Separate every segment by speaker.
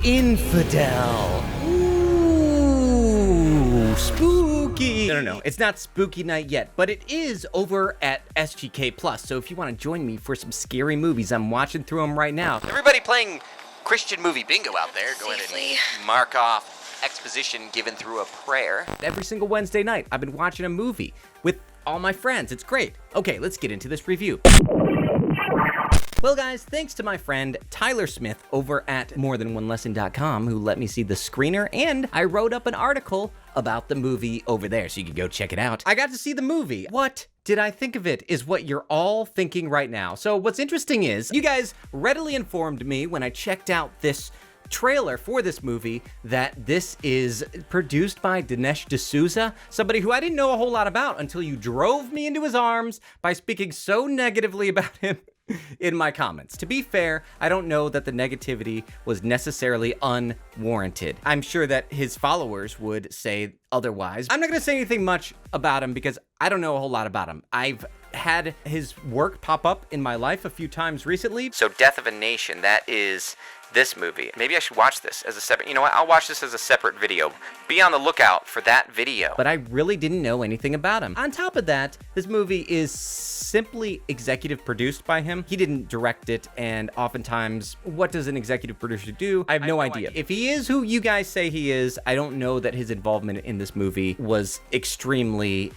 Speaker 1: Infidel. Ooh, spooky. No. It's not spooky night yet, but it is over at SGK Plus. So if you want to join me for some scary movies, I'm watching through them right now. Everybody playing Christian movie bingo out there. Go ahead and mark off exposition given through a prayer. Every single Wednesday night, I've been watching a movie with all my friends. It's great. Okay, let's get into this review. Well, guys, thanks to my friend Tyler Smith over at morethanonelesson.com who let me see the screener, and I wrote up an article about the movie over there, so you can go check it out. I got to see the movie. What did I think of it is what you're all thinking right now. So what's interesting is you guys readily informed me when I checked out this trailer for this movie that this is produced by Dinesh D'Souza, somebody who I didn't know a whole lot about until you drove me into his arms by speaking so negatively about him in my comments. To be fair, I don't know that the negativity was necessarily unwarranted. I'm sure that his followers would say otherwise. I'm not going to say anything much about him because I don't know a whole lot about him. I've had his work pop up in my life a few times recently. So Death of a Nation, that is this movie. Maybe I should watch this as a separate, you know what, I'll watch this as a separate video. Be on the lookout for that video. But I really didn't know anything about him. On top of that, this movie is simply executive produced by him. He didn't direct it, and oftentimes, what does an executive producer do? I have no idea. If he is who you guys say he is, I don't know that his involvement in this movie was extremely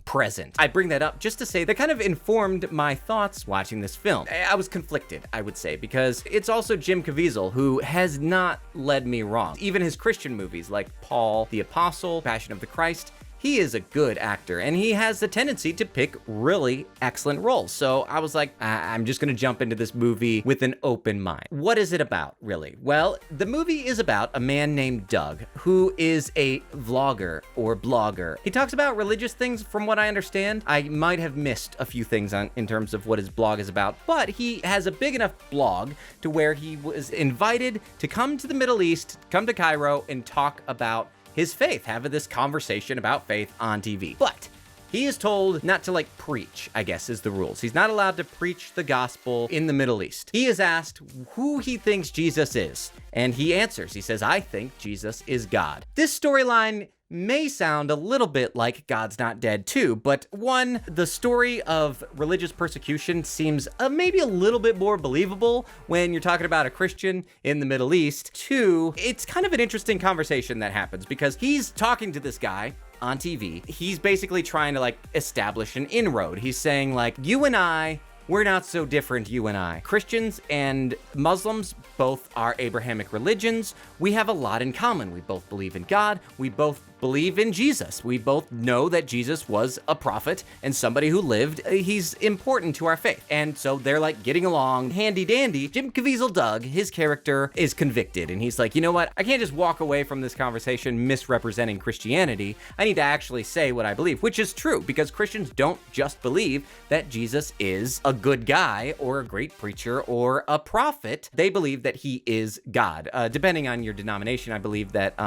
Speaker 1: present. I bring that up just to say that kind of informed my thoughts watching this film. I was conflicted, I would say, because it's also Jim Caviezel who has not led me wrong. Even his Christian movies like Paul the Apostle, Passion of the Christ, he is a good actor, and he has the tendency to pick really excellent roles. So I was like, I'm just gonna jump into this movie with an open mind. What is it about, really? Well, the movie is about a man named Doug, who is a vlogger or blogger. He talks about religious things from what I understand. I might have missed a few things in terms of what his blog is about, but he has a big enough blog to where he was invited to come to the Middle East, come to Cairo, and talk about his faith, having this conversation about faith on TV. But he is told not to preach, I guess is the rules. He's not allowed to preach the gospel in the Middle East. He is asked who he thinks Jesus is, and he answers. He says, I think Jesus is God. This storyline may sound a little bit like God's Not Dead too, but one, the story of religious persecution seems maybe a little bit more believable when you're talking about a Christian in the Middle East. Two, it's kind of an interesting conversation that happens because he's talking to this guy on TV. He's basically trying to establish an inroad. He's saying you and I, we're not so different, you and I. Christians and Muslims both are Abrahamic religions. We have a lot in common. We both believe in God. We both believe in Jesus. We both know that Jesus was a prophet and somebody who lived. He's important to our faith. And so they're getting along handy dandy. Jim Caviezel Doug, his character, is convicted. And he's like, you know what? I can't just walk away from this conversation misrepresenting Christianity. I need to actually say what I believe, which is true because Christians don't just believe that Jesus is a good guy or a great preacher or a prophet. They believe that he is God. Depending on your denomination, I believe that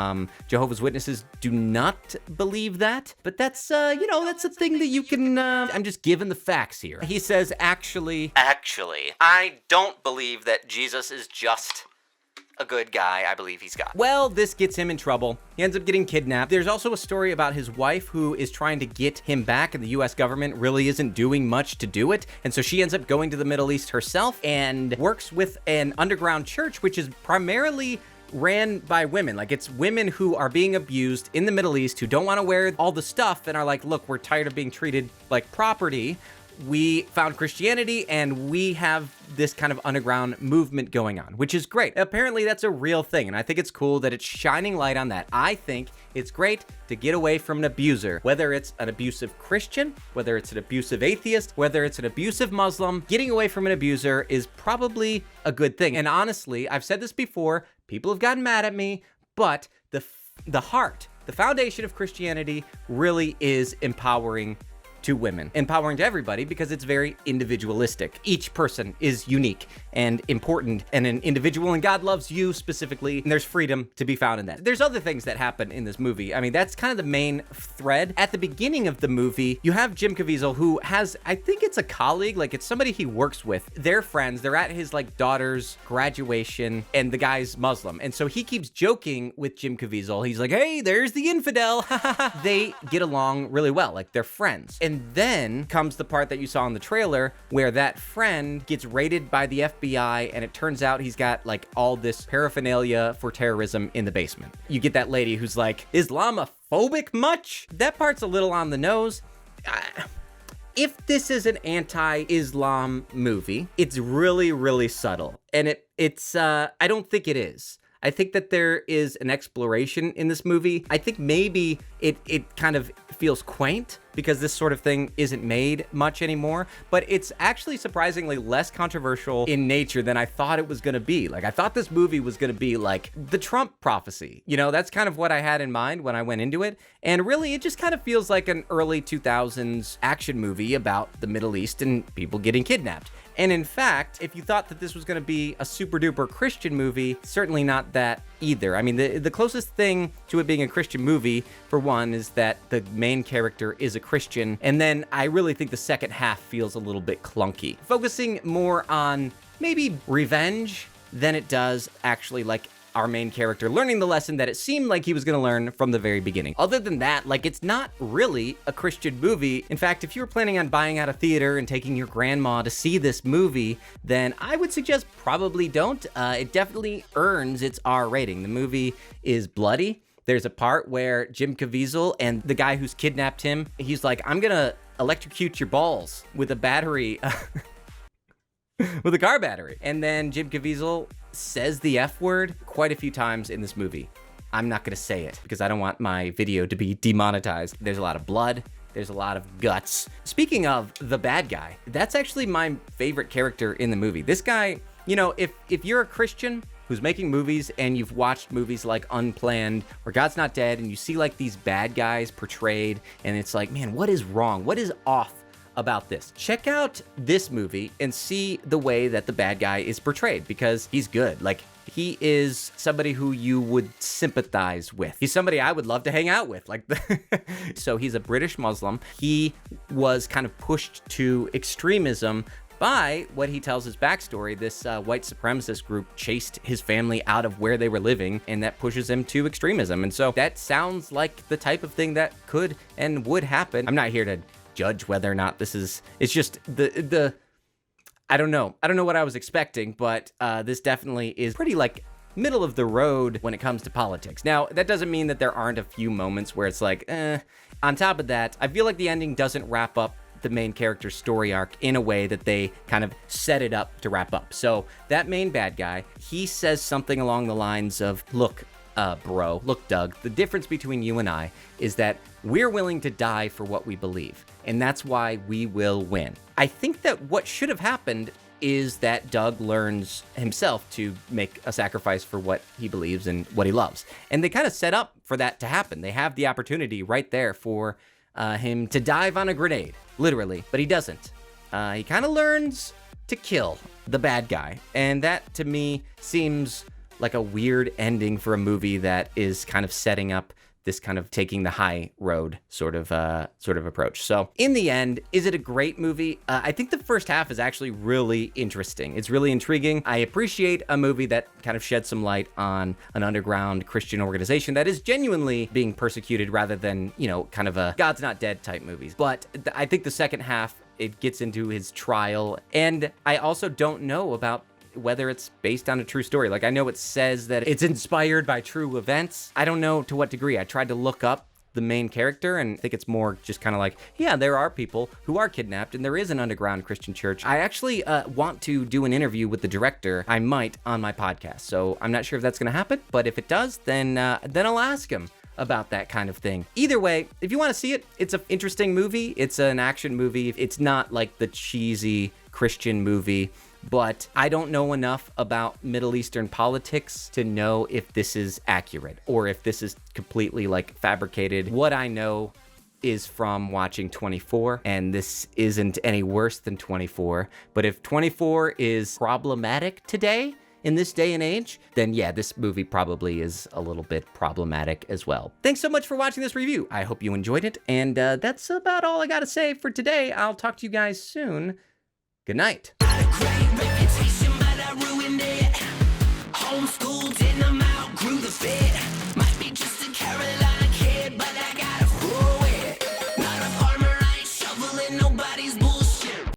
Speaker 1: Jehovah's Witnesses do not believe that, but that's that's a thing that you can I'm just giving the facts here. He says actually I don't believe that Jesus is just a good guy. I believe he's God. Well, this gets him in trouble. He ends up getting kidnapped. There's also a story about his wife who is trying to get him back, and the US government really isn't doing much to do it. And so she ends up going to the Middle East herself and works with an underground church, which is primarily ran by women. It's women who are being abused in the Middle East, who don't want to wear all the stuff and are like, look, we're tired of being treated like property. We found Christianity and we have this kind of underground movement going on, which is great. Apparently that's a real thing, and I think it's cool that it's shining light on that. I think it's great to get away from an abuser, whether it's an abusive Christian, whether it's an abusive atheist, whether it's an abusive Muslim. Getting away from an abuser is probably a good thing. And honestly, I've said this before, people have gotten mad at me, but the heart, the foundation of Christianity really is empowering to women. Empowering to everybody because it's very individualistic. Each person is unique and important and an individual, and God loves you specifically, and there's freedom to be found in that. There's other things that happen in this movie. I mean, that's kind of the main thread. At the beginning of the movie, you have Jim Caviezel, who has, I think it's a colleague, like it's somebody he works with. They're friends. They're at his like daughter's graduation, and the guy's Muslim. And so he keeps joking with Jim Caviezel. He's like, hey, there's the infidel. They get along really well, like they're friends. And then comes the part that you saw in the trailer where that friend gets raided by the FBI, and it turns out he's got like all this paraphernalia for terrorism in the basement. You get that lady who's like, Islamophobic much? That part's a little on the nose. If this is an anti-Islam movie, it's really, really subtle. And it's I don't think it is. I think that there is an exploration in this movie. I think maybe it kind of feels quaint because this sort of thing isn't made much anymore, but it's actually surprisingly less controversial in nature than I thought it was gonna be. Like, I thought this movie was gonna be like the Trump prophecy. You know, that's kind of what I had in mind when I went into it. And really, it just kind of feels like an early 2000s action movie about the Middle East and people getting kidnapped. And in fact, if you thought that this was gonna be a super duper Christian movie, certainly not that either. I mean, the closest thing to it being a Christian movie, for one, is that the main character is a Christian, and then I really think the second half feels a little bit clunky, focusing more on maybe revenge than it does actually like our main character learning the lesson that it seemed like he was gonna learn from the very beginning. Other than that, like, it's not really a Christian movie. In fact, if you were planning on buying out a theater and taking your grandma to see this movie, then I would suggest probably don't. It definitely earns its R rating. The movie is bloody. There's a part where Jim Caviezel and the guy who's kidnapped him, he's like, I'm gonna electrocute your balls with a battery, with a car battery. And then Jim Caviezel says the F word quite a few times in this movie. I'm not gonna say it because I don't want my video to be demonetized. There's a lot of blood. There's a lot of guts. Speaking of the bad guy, that's actually my favorite character in the movie. This guy, you know, if you're a Christian who's making movies and you've watched movies like Unplanned or God's Not Dead, and you see like these bad guys portrayed, and it's like, man, what is wrong? What is off about this? Check out this movie and see the way that the bad guy is portrayed, because he's good. Like, he is somebody who you would sympathize with. He's somebody I would love to hang out with. Like, so he's a British Muslim. He was kind of pushed to extremism by what he tells his backstory. This white supremacist group chased his family out of where they were living, and that pushes him to extremism. And so that sounds like the type of thing that could and would happen. I'm not here to judge whether or not this is, it's just the I don't know what I was expecting, but this definitely is pretty like middle of the road when it comes to politics. Now, that doesn't mean that there aren't a few moments where it's like, On top of that, I feel like the ending doesn't wrap up the main character's story arc in a way that they kind of set it up to wrap up. So that main bad guy, he says something along the lines of, look, Doug, the difference between you and I is that we're willing to die for what we believe, and that's why we will win. I think that what should have happened is that Doug learns himself to make a sacrifice for what he believes and what he loves. And they kind of set up for that to happen. They have the opportunity right there for him to dive on a grenade, literally, but he doesn't. He kind of learns to kill the bad guy, and that to me seems like a weird ending for a movie that is kind of setting up this kind of taking the high road sort of approach. So in the end, is it a great movie? I think the first half is actually really interesting. It's really intriguing. I appreciate a movie that kind of sheds some light on an underground Christian organization that is genuinely being persecuted rather than, you know, kind of a God's Not Dead type movies. But I think the second half, it gets into his trial. And I also don't know about whether it's based on a true story. Like, I know it says that it's inspired by true events. I don't know to what degree. I tried to look up the main character, and I think it's more just kind of like, yeah, there are people who are kidnapped, and there is an underground Christian church. I actually want to do an interview with the director. I might on my podcast. So I'm not sure if that's going to happen, but if it does, then I'll ask him about that kind of thing. Either way, if you want to see it, it's an interesting movie. It's an action movie. It's not like the cheesy Christian movie, but I don't know enough about Middle Eastern politics to know if this is accurate or if this is completely like fabricated. What I know is from watching 24, and this isn't any worse than 24. But if 24 is problematic today, in this day and age, then yeah, this movie probably is a little bit problematic as well. Thanks so much for watching this review. I hope you enjoyed it, and that's about all I gotta say for today. I'll talk to you guys soon. Good night. Homeschooled in